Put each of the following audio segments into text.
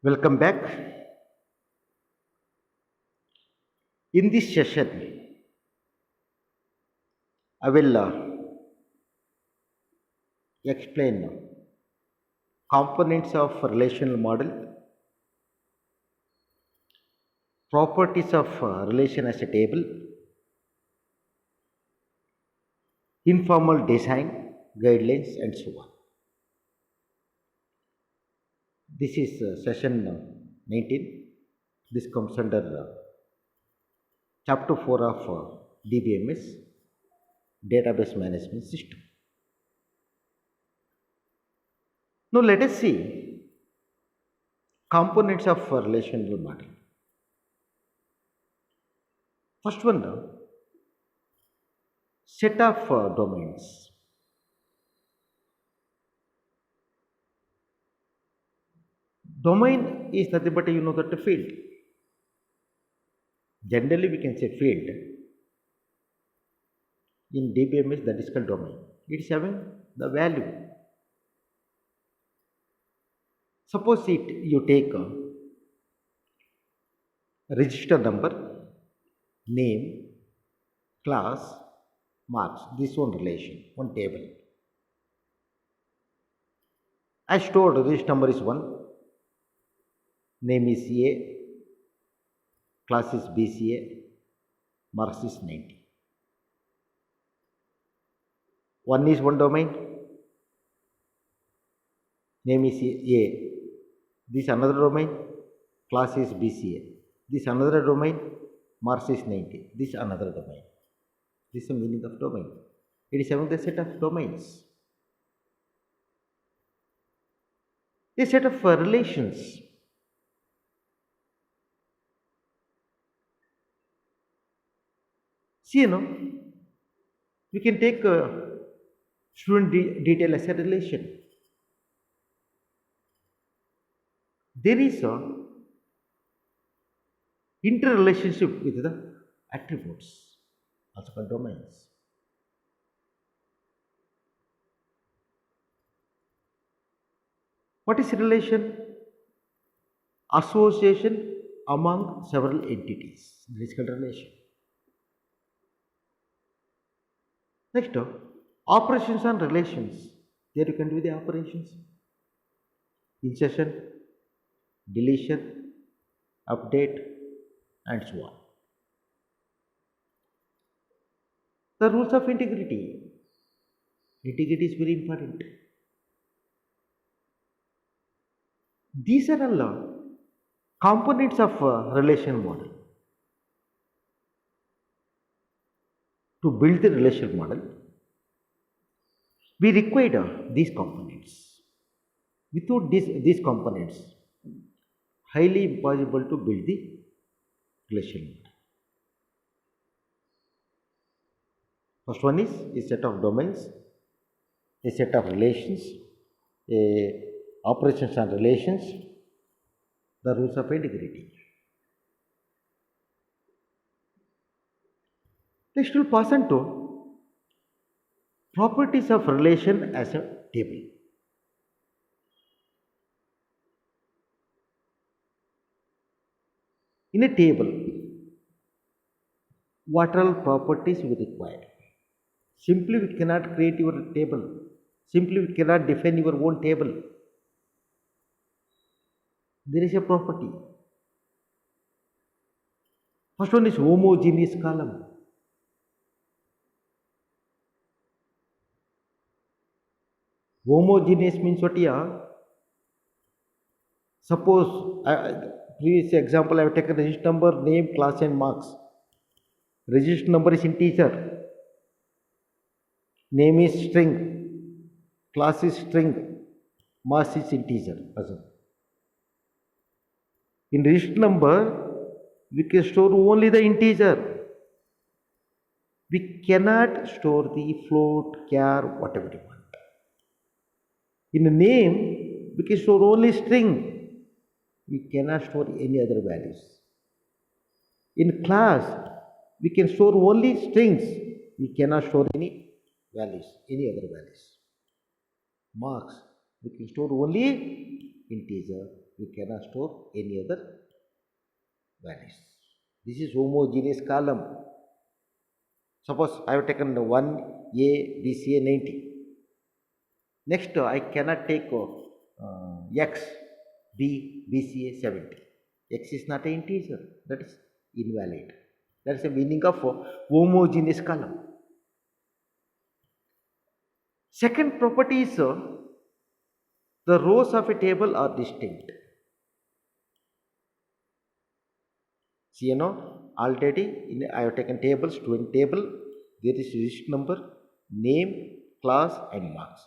Welcome back. In this session, I will explain components of relational model, properties of relation as a table, informal design, guidelines, and so on. This is session 19. This comes under chapter 4 of DBMS, Database Management System. Now let us see components of relational model. First one, set of domains. Domain is nothing but that field. Generally, we can say field. In DBMS, that is called domain. It is having the value. Suppose you take a register number, name, class, marks. This one relation, one table. I stored register number is 1, name is A, class is BCA, marks is 90. One is one domain, name is A. This another domain, class is BCA. This another domain, marks is 90. This another domain. This is the meaning of domain. It is having the set of domains. A set of relations. See, we can take student detail as a relation. There is a interrelationship with the attributes, also called domains. What is relation? Association among several entities. This is called relation. Next, operations on relations. There you can do the operations. Insertion, deletion, update, and so on. The rules of integrity. Integrity is very important. These are all components of a relation model. To build the relational model, we required these components. Without these components, highly impossible to build the relational model. First one is a set of domains, a set of relations, a operations on relations, the rules of integrity. Next, we'll pass on to properties of relation as a table. In a table, what are all properties we require? Simply we cannot create your table. Simply we cannot define your own table. There is a property. First one is homogeneous column. Homogeneous means what? Suppose, previous example I have taken register number, name, class and marks. Register number is integer. Name is string. Class is string. Marks is integer. In register number, we can store only the integer. We cannot store the float, char, whatever you want. In the name, we can store only string. We cannot store any other values. In class, we can store only strings. We cannot store any values, any other values. Marks, we can store only integer. We cannot store any other values. This is homogeneous column. Suppose I have taken 1A, BCA 90. Next, I cannot take X, B, BCA 70. X is not an integer. That is invalid. That is the meaning of homogeneous column. Second property is the rows of a table are distinct. See, already I have taken tables, student table, there is register number, name, class and marks.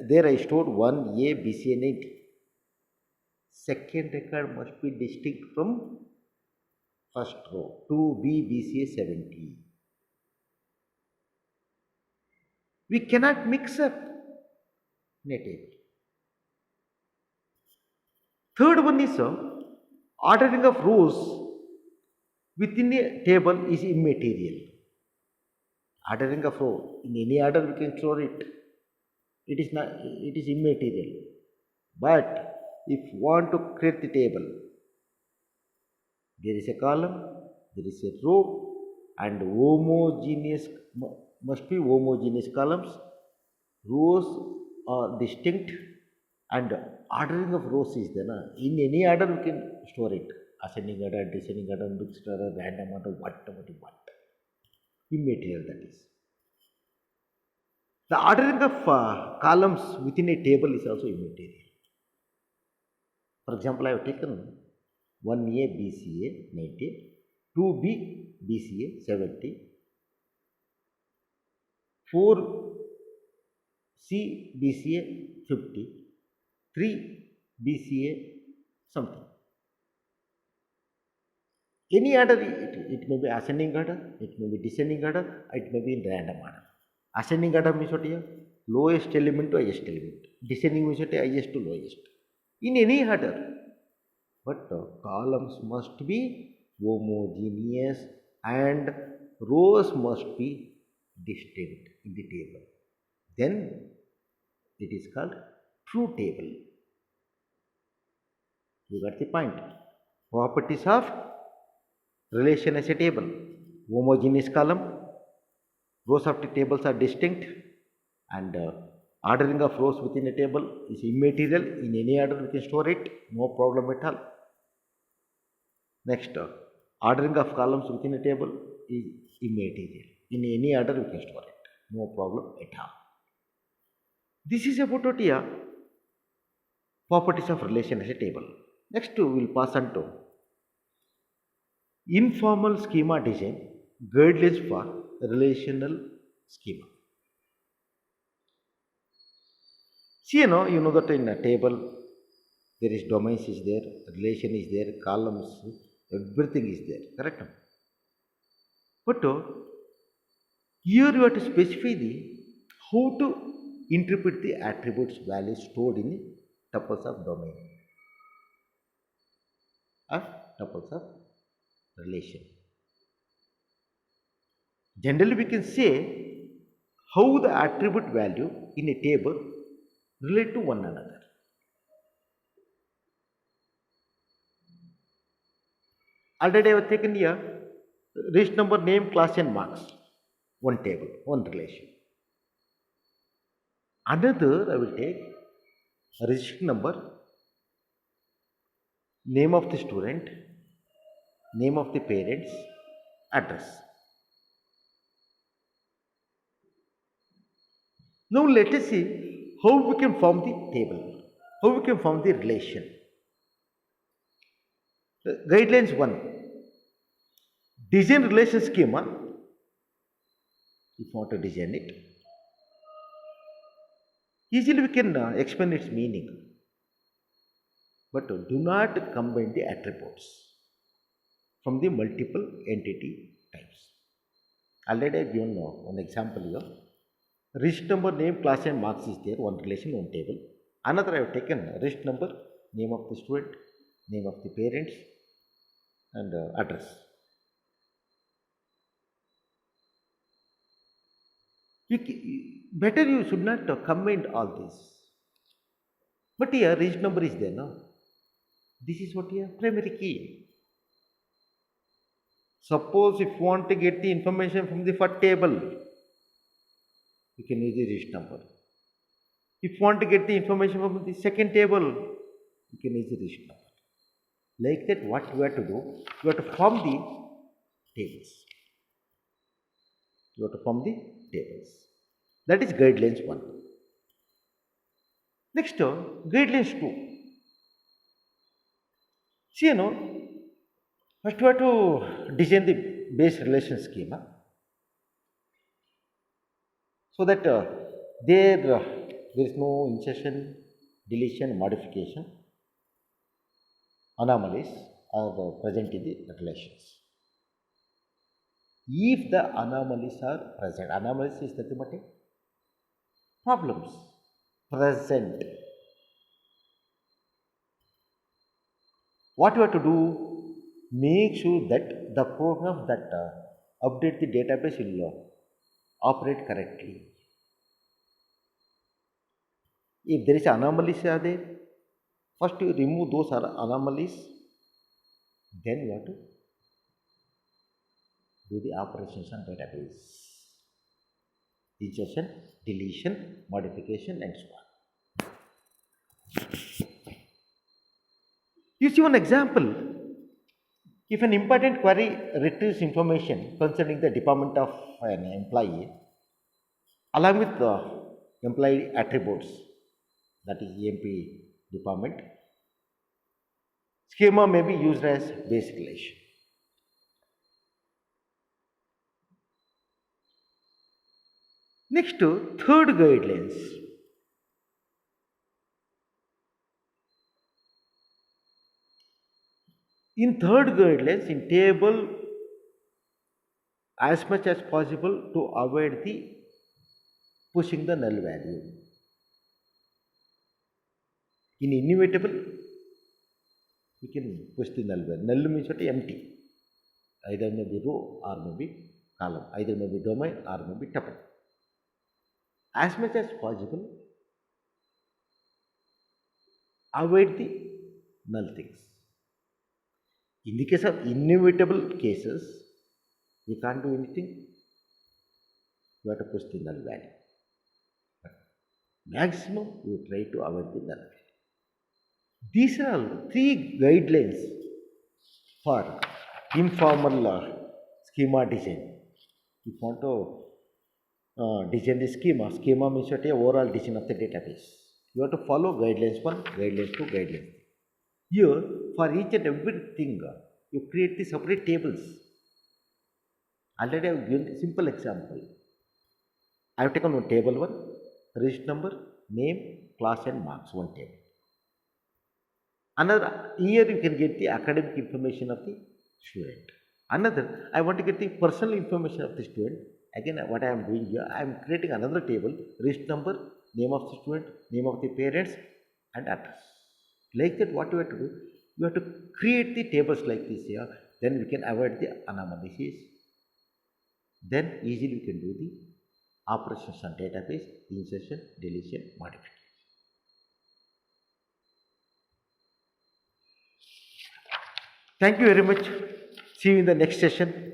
There I stored 1A, BCA 90. Second record must be distinct from first row, 2B, BCA 70. We cannot mix up in a table. Third one is ordering of rows within a table is immaterial. Ordering of row in any order we can store it. It is immaterial. But if you want to create the table, there is a column, there is a row, and homogeneous must be homogeneous columns. Rows are distinct, and ordering of rows is there. In any order we can store it. Ascending order, descending order, mixed order, random order, whatever you want. Immaterial, that is. The ordering of columns within a table is also immaterial. For example, I have taken 1A BCA 90, 2B BCA 70, 4C BCA 50, 3 BCA something. Any order, it may be ascending order, it may be descending order, it may be in random order. Ascending order means what here? Lowest element to highest element. Descending means what? Highest to lowest. In any order. But columns must be homogeneous and rows must be distinct in the table. Then it is called true table. You got the point. Properties of relation as a table. Homogeneous column. Rows of the tables are distinct, and ordering of rows within a table is immaterial. In any order we can store it, no problem at all. Next, ordering of columns within a table is immaterial. In any order we can store it, no problem at all. This is about what here properties of relation as a table. Next, we will pass on to informal schema design, guidelines for relational schema. See, you know that in a table there is domains is there, relation is there, columns, everything is there, correct? But here you have to specify the how to interpret the attributes values stored in tuples of domain or tuples of relation. Generally, we can say how the attribute value in a table relate to one another. Already I have taken here register number, name, class and marks. One table, one relation. Another I will take register number, name of the student, name of the parents, address. Now let us see how we can form the table, how we can form the relation. Guidelines 1. Design relation schema. If you want to design it, easily we can explain its meaning. But do not combine the attributes from the multiple entity types. Already I have given one example here. Register number, name, class and marks is there, one relation, one table. Another I have taken register number, name of the student, name of the parents and address. Better you should not combine all this. But here register number is there now. This is what your primary key. Suppose if you want to get the information from the first table, you can use the register number. If you want to get the information from the second table, you can use the register number. Like that, what you have to do, you have to form the tables. You have to form the tables. That is guidelines 1. Next, guidelines 2. See, first you have to design the base relation schema so that there is no insertion, deletion, modification, anomalies are present in the relations. If the anomalies are present, anomalies is nothing but problems present. What you have to do, make sure that the program that update the database will operate correctly. If there is anomalies are there, first you remove those anomalies, then you have to do the operations on database. Insertion, deletion, modification and so on. You see one example. If an important query retrieves information concerning the department of an employee, along with the employee attributes, that is EMP department, schema may be used as base relation. Next, third guidelines. In third guidelines, in table, as much as possible to avoid the pushing the null value. In inevitable, we can push the null value. Null means what? Empty. Either may be row or may be column. Either may be domain or may be tuple. As much as possible, avoid the null things. In the case of inevitable cases, we can't do anything. You have to push the null value. But maximum, you try to avoid the null value. These are all 3 guidelines for informal schema design. If you want to design the schema, schema means what? Overall design of the database. You have to follow guidelines 1, guidelines 2, guidelines 3. Here, for each and everything, you create the separate tables. Already I have given a simple example. I have taken one table 1, register number, name, class and marks, one table. Another, here you can get the academic information of the student. Another, I want to get the personal information of the student. Again, what I am doing here, I am creating another table, register number, name of the student, name of the parents and address. Like that, what you have to do? You have to create the tables like this here, then we can avoid the anomalies. Then easily we can do the operations on database, insertion, deletion, modification. Thank you very much. See you in the next session.